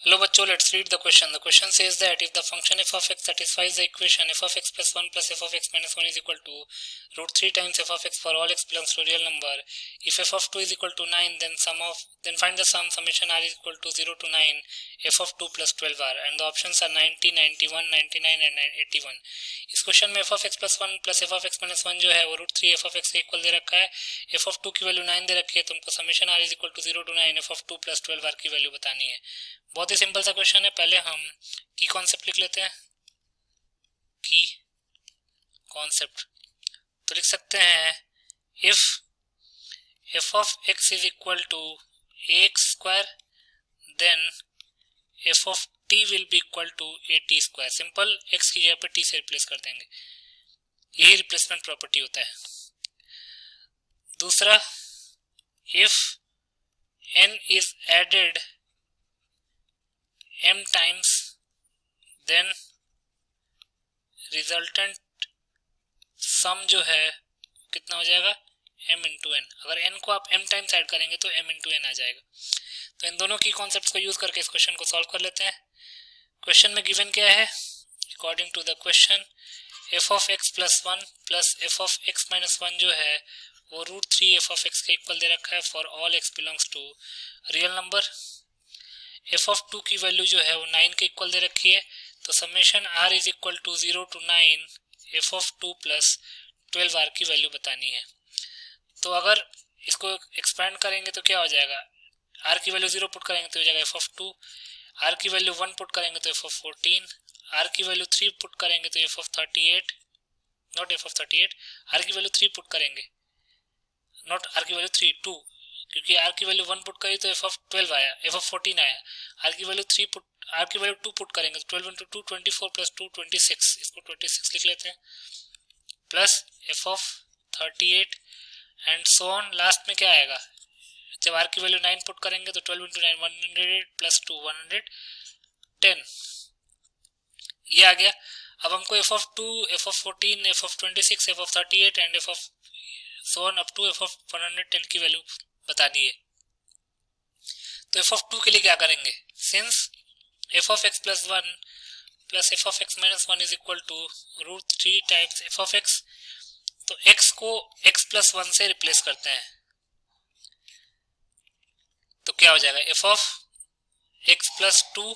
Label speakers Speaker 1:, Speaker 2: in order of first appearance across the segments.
Speaker 1: Hello बच्चों, let's read the question. The question says that if the function f of x satisfies the equation f of x plus 1 plus f of x minus 1 is equal to root 3 times f of x for all x belongs to real number. If f of 2 is equal to 9, then find the sum summation r is equal to 0 to 9 f of 2 plus 12r, and the options are 90, 91, 99 and 81. इस question में f of x plus 1 plus f of x minus 1 जो है वो root 3 f of x के equal दे रखा है, f of 2 की वैल्यू 9 दे रखी है, तुमको summation r is equal to 0 to 9 f of 2 plus 12r की वैल्यू बतानी है। बहुत ही सिंपल सा क्वेश्चन है। पहले हम की कॉन्सेप्ट लिख लेते हैं। की कॉन्सेप्ट तो लिख सकते हैं if f of x is equal to ax square then f of t will be equal to at square। Simple, x की जगह पे t से रिप्लेस कर देंगे, यही रिप्लेसमेंट प्रॉपर्टी होता है। दूसरा, if n is added m times then resultant sum जो है कितना हो जाएगा m इंटू एन। अगर n को आप m टाइम्स ऐड करेंगे तो m इंटू एन आ जाएगा। तो इन दोनों की कॉन्सेप्ट्स को यूज करके इस क्वेश्चन को सॉल्व कर लेते हैं। क्वेश्चन में गिवन क्या है? According to the question f of x plus 1 plus f of x minus 1 जो है वो रूट 3 f of x के इक्वल दे रखा है for all x belongs to real number. f of 2 की वैल्यू जो है वो 9 के इक्वल दे रखी है, तो summation r is equal to 0 to 9 f of 2 plus 12r की वैल्यू बतानी है। तो अगर इसको एक्सपेंड करेंगे तो क्या हो जाएगा? r की वैल्यू 0 पुट करेंगे तो हो जाएगा f of 2, r की वैल्यू 1 पुट करेंगे तो f of 14, r की वैल्यू 3 पुट करेंगे तो f of 38, not f of 38, r की वैल्यू 3 पुट करेंगे, नॉट r की वैल्यू 3 2, क्योंकि r की वैल्यू 1 पुट करी तो f of 12 आया, f of 14 आया। r की वैल्यू 3 पुट, r की वैल्यू 2 पुट करेंगे तो 12 इंटू 2 24 प्लस 2 26, इसको 26 लिख लेते हैं, plus f of 38 and so on. Last में क्या आएगा? जब r की वैल्यू 9 पुट करेंगे तो 12 इंटू 9 108 प्लस 2 110, ये आ गया। अब हमको f of 2, f of 14, f of 26, f of 38 and f of so on up to f of 110 की वैल्यू बतानी है। तो f of 2 के लिए क्या करेंगे? Since f of x plus 1 plus f of x minus 1 is equal to root 3 times f of x, तो x को x plus 1 से रिप्लेस करते हैं, तो क्या हो जाएगा? f of x plus 2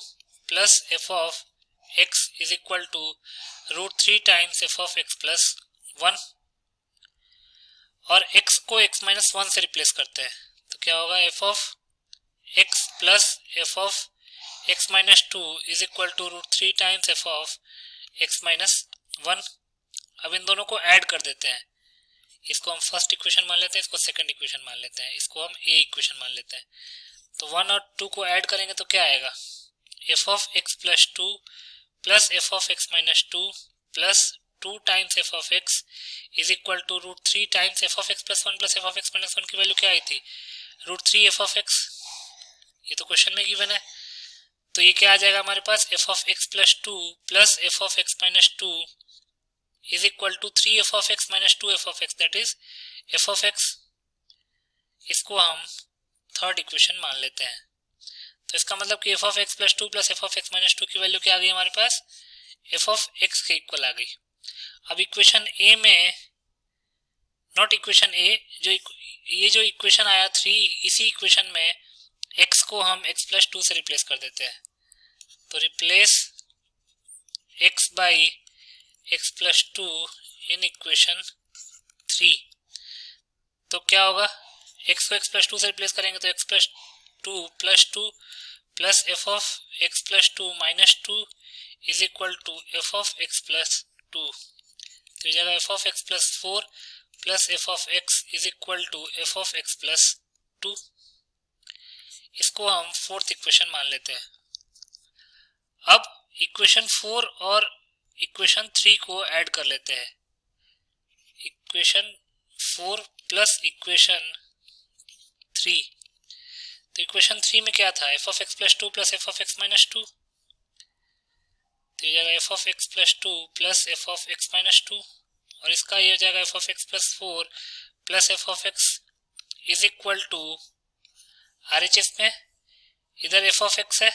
Speaker 1: plus f of x is equal to root 3 times f of x plus 1, और x को x minus 1 से रिप्लेस करते हैं, तो क्या होगा? f of x plus f of x minus 2 is equal to root 3 times f of x minus 1। अब इन दोनों को ऐड कर देते हैं, इसको हम फर्स्ट इक्वेशन मान लेते हैं, इसको सेकंड इक्वेशन मान लेते हैं, इसको हम ए इक्वेशन मान लेते हैं। तो 1 और 2 को ऐड करेंगे तो क्या आएगा? f of x plus 2 plus f of x minus 2 plus 2 times f of x is equal to root 3 times f of x plus 1 plus f of x minus 1 की वैल्यू क्या आई थी? रूट 3 f of x, ये तो question में given है। तो ये क्या आ जाएगा हमारे पास? f of x plus 2 plus f of x minus 2 is equal to 3 f of x minus 2 f of x, that is f of x। इसको हम थर्ड इक्वेशन मान लेते हैं। तो इसका मतलब कि f of x plus 2 plus f of x minus 2 की वैल्यू क्या आ गई हमारे पास? f of x के इक्वल आ गई। अब इक्वेशन ए में, नॉट इक्वेशन ए, ये जो इक्वेशन आया 3, इसी इक्वेशन में x को हम x plus 2 से रिप्लेस कर देते हैं, तो replace x by x plus 2 in equation 3। तो क्या होगा? x को x plus 2 से रिप्लेस करेंगे तो x plus 2 plus 2 plus f of x plus 2 minus 2 is equal to f of x plus 2, तो जगह f of x plus 4 plus f of x is equal to f of x plus 2। इसको हम fourth equation मान लेते हैं। अब equation 4 और equation 3 को ऐड कर लेते हैं। इक्वेशन 4 प्लस इक्वेशन 3, तो इक्वेशन 3 में क्या था? f of x plus 2 plus f of x minus 2, तो ये जाएगा f of x plus 2 plus f of x minus 2, और इसका ये हो जाएगा f of x plus 4 plus f of x is equal to RHS में इधर f of x है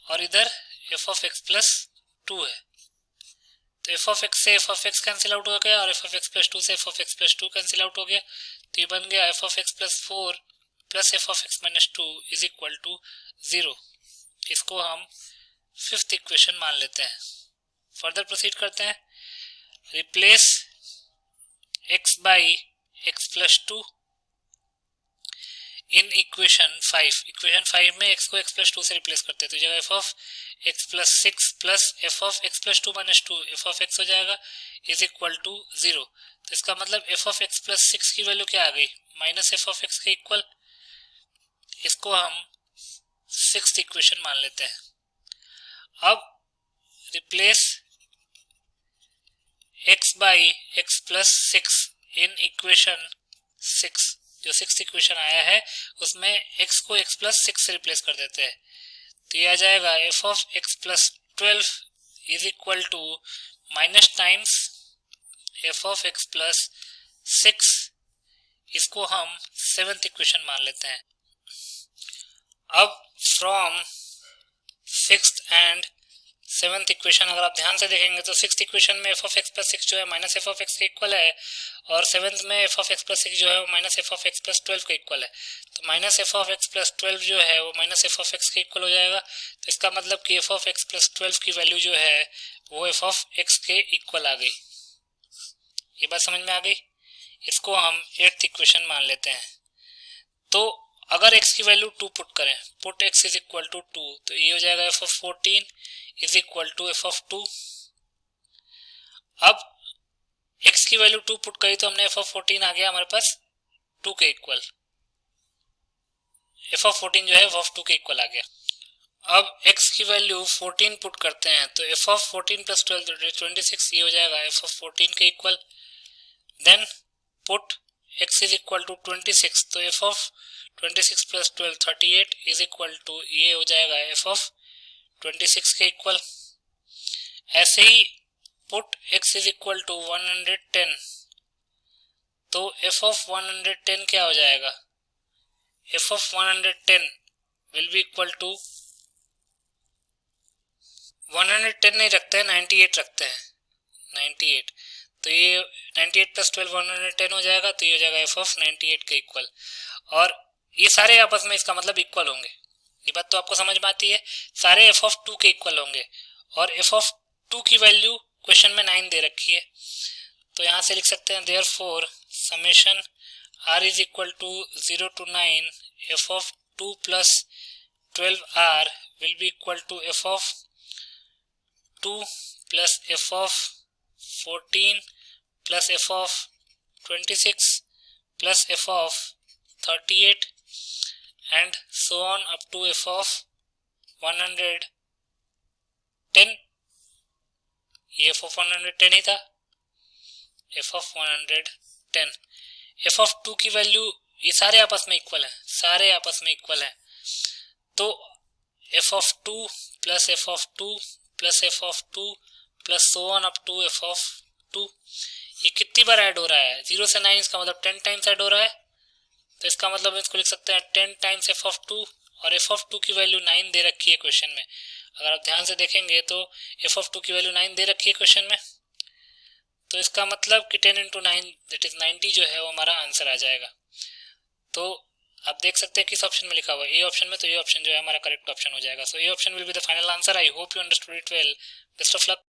Speaker 1: और इधर एफ ऑफ एक्स प्लस 2 है, तो एफ ऑफ एक्स से f of x cancel out हो गया और एफ ऑफ एक्स प्लस 2 से f of x plus 2 cancel out हो गया, तो ये बन गया एफ ऑफ एक्स प्लस 4 प्लस f of x minus 2 is equal to 0। इसको हम फिफ्थ इक्वेशन मान लेते हैं। फर्दर प्रोसीड करते हैं। Replace x by x plus 2 in equation 5। Equation 5 में x को x प्लस 2 से रिप्लेस करते हैं, तो जगह F of x plus 6 plus f of x plus 2 minus 2 F of x हो जाएगा इज इक्वल टू 0। तो इसका मतलब एफ ऑफ एक्स प्लस 6 की वैल्यू क्या आ गई, माइनस एफ ऑफ एक्स के इक्वल। इसको हम सिक्स्थ इक्वेशन मान लेते हैं। अब replace x by x plus 6 in equation 6। जो सिक्स्थ इक्वेशन आया है उसमें x को x प्लस 6 से रिप्लेस कर देते हैं, तो ये आ जाएगा f of x plus 12 is equal to minus times f of x plus 6। इसको हम सेवेंथ इक्वेशन मान लेते हैं। अब from sixth and seventh equation अगर आप ध्यान से देखेंगे तो सिक्स्थ इक्वेशन में एफ ऑफ एक्स प्लस 6 जो है माइनस एफ ऑफ एक्स के इक्वल है, और सेवेंथ में एफ ऑफ एक्स प्लस 6 जो है वो minus f of x plus 12 के इक्वल है। तो minus f of x plus 12 जो है वो माइनस एफ ऑफ एक्स के इक्वल हो जाएगा, तो इसका मतलब कि एफ ऑफ एक्स प्लस 12 की वैल्यू जो है वो एफ ऑफ एक्स के इक्वल आ गई। ये बात समझ में आ गई। इसको हम एट्थ इक्वेशन मान लेते हैं। तो अगर x की वैल्यू 2 पुट करें, put x is equal to 2, तो ये हो जाएगा f of 14 is equal to f of 2। अब x की वैल्यू 2 पुट करी तो हमने एफ ऑफ 14 आ गया हमारे पास 2 के इक्वल। एफ ऑफ 14 जो है एफ ऑफ 2 के इक्वल आ गया। अब x की वैल्यू 14 पुट करते हैं तो एफ ऑफ 14 प्लस 12 26, ये हो जाएगा एफ ऑफ 14 के इक्वल। Then put x is equal to 26, तो f of 26 plus 12 38 is equal to ये हो जाएगा एफ ऑफ 26 के इक्वल। ऐसे ही put x is equal to 110, तो एफ ऑफ 110 क्या हो जाएगा, f of 110 will be equal to 110 नहीं रखते हैं, 98 रखते हैं, 98। तो ये 98 प्लस 12 110 हो जाएगा, तो ये हो जाएगा एफ ऑफ 98 के इक्वल। और ये सारे आपस में इसका मतलब इक्वल होंगे, ये बात तो आपको समझ में आती है। सारे एफ ऑफ 2 के इक्वल होंगे और एफ ऑफ 2 की वैल्यू क्वेश्चन में 9 दे रखी है, तो यहाँ से लिख सकते हैं therefore summation r is equal to 0 to 9 f of 2 plus 12r will be equal to f of 2 plus f of 14 plus f of 26 plus f of 38 and so on up to f of 110। ये f of 110 ही था, f of 110। f of 2 की value ये सारे आपस में equal है, सारे आपस में इक्वल है, तो f of 2 plus f of 2 plus f of 2 plus so on up to f of 2, ये कितनी बार ऐड हो रहा है, 0 से 9, इसका मतलब 10 टाइम्स ऐड हो रहा है। तो इसका मतलब इसको लिख सकते हैं 10 टाइम्स एफ ऑफ 2, और एफ ऑफ 2 की वैल्यू 9 दे रखी है क्वेश्चन में। अगर आप ध्यान से देखेंगे तो एफ ऑफ 2 की वैल्यू 9 दे रखी है क्वेश्चन में, तो इसका मतलब कि 10 into 9 दैट इज 90 जो है वो हमारा आंसर आ जाएगा। तो आप देख सकते हैं किस ऑप्शन में लिखा हुआ है, ए ऑप्शन में, तो ये ऑप्शन जो है हमारा करेक्ट ऑप्शन हो जाएगा। So A option will be the final answer. I hope you understood it well. Best of luck.